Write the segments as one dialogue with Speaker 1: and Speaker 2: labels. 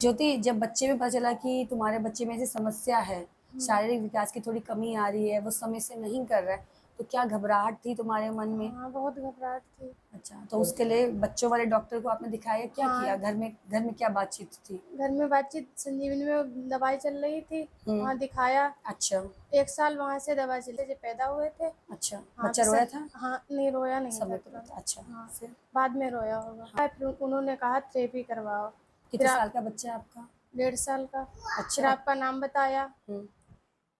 Speaker 1: ज्योति, जब बच्चे में पता चला कि तुम्हारे बच्चे में ऐसी समस्या है,
Speaker 2: हुँ।
Speaker 1: शारीरिक विकास की थोड़ी कमी आ रही है, वो समय से नहीं कर रहा है, तो क्या घबराहट थी तुम्हारे मन में?
Speaker 2: हाँ, बहुत घबराहट थी।
Speaker 1: अच्छा, तो उसके लिए बच्चों वाले डॉक्टर को आपने दिखाया, क्या किया?
Speaker 2: हाँ,
Speaker 1: घर में क्या बातचीत थी?
Speaker 2: घर में बातचीत संजीवनी में दवाई चल रही थी,
Speaker 1: हुँ,
Speaker 2: वहाँ दिखाया।
Speaker 1: अच्छा,
Speaker 2: 1 साल वहाँ से दवाई चली जब पैदा हुए थे।
Speaker 1: अच्छा।
Speaker 2: हाँ,
Speaker 1: बच्चा रोया था?
Speaker 2: हाँ, नहीं रोया नहीं था
Speaker 1: समय पे
Speaker 2: तुरंत।
Speaker 1: था, अच्छा,
Speaker 2: हाँ,
Speaker 1: फिर?
Speaker 2: बाद में रोया होगा।
Speaker 1: हाँ,
Speaker 2: फिर उन्होंने कहा थेरेपी करवाओ। फिर
Speaker 1: कितने
Speaker 2: आप
Speaker 1: साल का बच्चा है आपका?
Speaker 2: 1.5 साल का। फिर
Speaker 1: अच्छा,
Speaker 2: आपका नाम बताया,
Speaker 1: हुँ,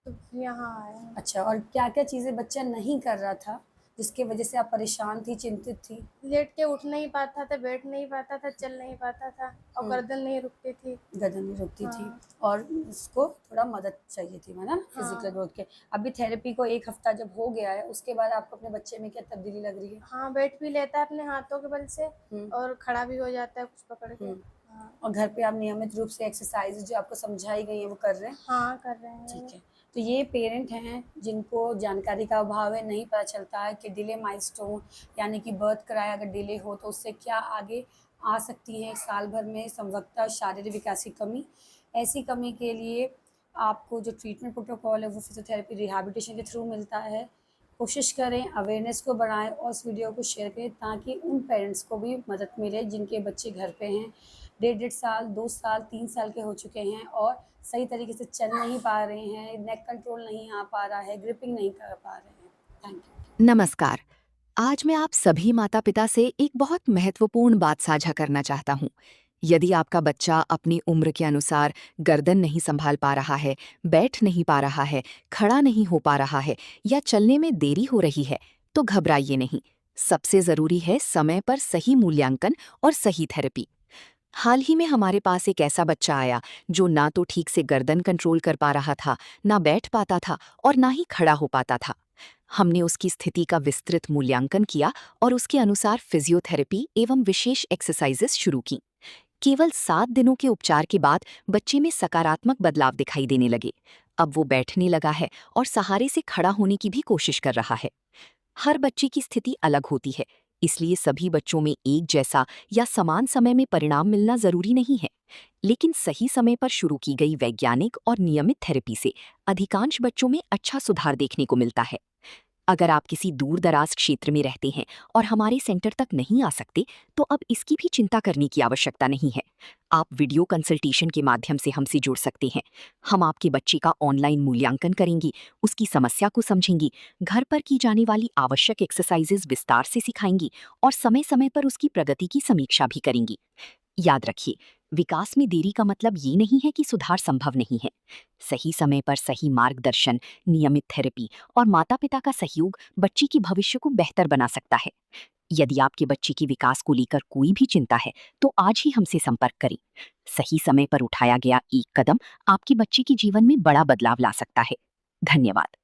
Speaker 2: तो फिर यहाँ आए हम।
Speaker 1: अच्छा, और क्या-क्या चीज़ें बच्चा नहीं कर रहा था, जिसकी वजह से आप परेशान थी, चिंतित थी?
Speaker 2: लेट के उठ नहीं पाता था, बैठ नहीं पाता था, चल नहीं पाता था और
Speaker 1: हुँ।
Speaker 2: गर्दन नहीं रुकती थी।
Speaker 1: गर्दन नहीं रुकती थी
Speaker 2: हाँ,
Speaker 1: और उसको थोड़ा मदद चाहिए थी, है ना? फिज़िकल
Speaker 2: हाँ।
Speaker 1: ग्रोथ के। अभी थेरेपी को 1 हफ्ता जब हो गया है, उसके बाद आपको अपने बच्चे में क्या तब्दीली लग रही है?
Speaker 2: हाँ, बैठ भी लेता है अपने हाथों के बल से
Speaker 1: हुँ,
Speaker 2: और खड़ा भी हो जाता है कुछ पकड़ के।
Speaker 1: हुँ।
Speaker 2: हाँ,
Speaker 1: और घर पे आप नियमित रूप से एक्सरसाइज़ जो आपको समझाई गई हैं, वो कर रहे हैं?
Speaker 2: हाँ, कर रहे हैं
Speaker 1: ठीक
Speaker 2: वो।
Speaker 1: है। तो ये पेरेंट हैं जिनको जानकारी का अभाव है, नहीं पता चलता है कि डिले माइलस्टोन यानी कि बर्थ कराया अगर डिले हो तो उससे क्या आगे आ सकती है साल भर में संभवतः शारीरिक विकास की कमी। ऐसी कमी के लिए आपको जो ट्रीटमेंट प्रोटोकॉल है वो फिज़ियोथेरेपी रिहैबिलिटेशन के थ्रू मिलता है। कोशिश करें अवेयरनेस को बढ़ाएँ और इस वीडियो को शेयर करें ताकि उन पेरेंट्स को भी मदद मिले जिनके बच्चे घर पे हैं, डेढ़ साल, 2 साल, 3 साल के हो चुके हैं और सही तरीके से चल नहीं पा रहे हैं, नेक कंट्रोल नहीं आ पा रहा है, ग्रिपिंग नहीं कर पा रहे हैं। Thank you.
Speaker 3: नमस्कार। आज मैं आप सभी माता-पिता से एक बहुत महत्वपूर्ण बात साझा करना चाहता हूँ। यदि आपका बच्चा अपनी उम्र के अनुसार गर्दन नहीं संभाल पा रहा है, बैठ नहीं पा रहा है, खड़ा नहीं हो पा रहा है या चलने में देरी हो रही है, तो घबराइए नहीं। सबसे जरूरी है समय पर सही मूल्यांकन और सही थेरेपी। हाल ही में हमारे पास एक ऐसा बच्चा आया जो ना तो ठीक से गर्दन कंट्रोल कर पा रहा था, ना बैठ पाता था और ना ही खड़ा हो पाता था। हमने उसकी स्थिति का विस्तृत मूल्यांकन किया और उसके अनुसार फिजियोथेरेपी एवं विशेष एक्सरसाइजेस शुरू की। केवल 7 दिनों के उपचार के बाद बच्चे में सकारात्मक बदलाव दिखाई देने लगे। अब वो बैठने लगा है और सहारे से खड़ा होने की भी कोशिश कर रहा है। हर बच्चे की स्थिति अलग होती है, इसलिए सभी बच्चों में एक जैसा या समान समय में परिणाम मिलना जरूरी नहीं है। लेकिन सही समय पर शुरू की गई वैज्ञानिक और नियमित थेरेपी से अधिकांश बच्चों में अच्छा सुधार देखने को मिलता है। अगर आप किसी दूर दराज क्षेत्र में रहते हैं और हमारे सेंटर तक नहीं आ सकते, तो अब इसकी भी चिंता करने की आवश्यकता नहीं है। आप वीडियो कंसल्टेशन के माध्यम से हमसे जुड़ सकते हैं। हम आपके बच्चे का ऑनलाइन मूल्यांकन करेंगे, उसकी समस्या को समझेंगे, घर पर की जाने वाली आवश्यक एक्सरसाइजेज विस्तार से सिखाएंगी और समय समय पर उसकी प्रगति की समीक्षा भी करेंगी। याद रखिए, विकास में देरी का मतलब ये नहीं है कि सुधार संभव नहीं है। सही समय पर सही मार्गदर्शन, नियमित थेरेपी और माता-पिता का सहयोग बच्चे की भविष्य को बेहतर बना सकता है। यदि आपके बच्चे के विकास को लेकर कोई भी चिंता है, तो आज ही हमसे संपर्क करें। सही समय पर उठाया गया एक कदम आपके बच्चे के जीवन में बड़ा बदलाव ला सकता है। धन्यवाद।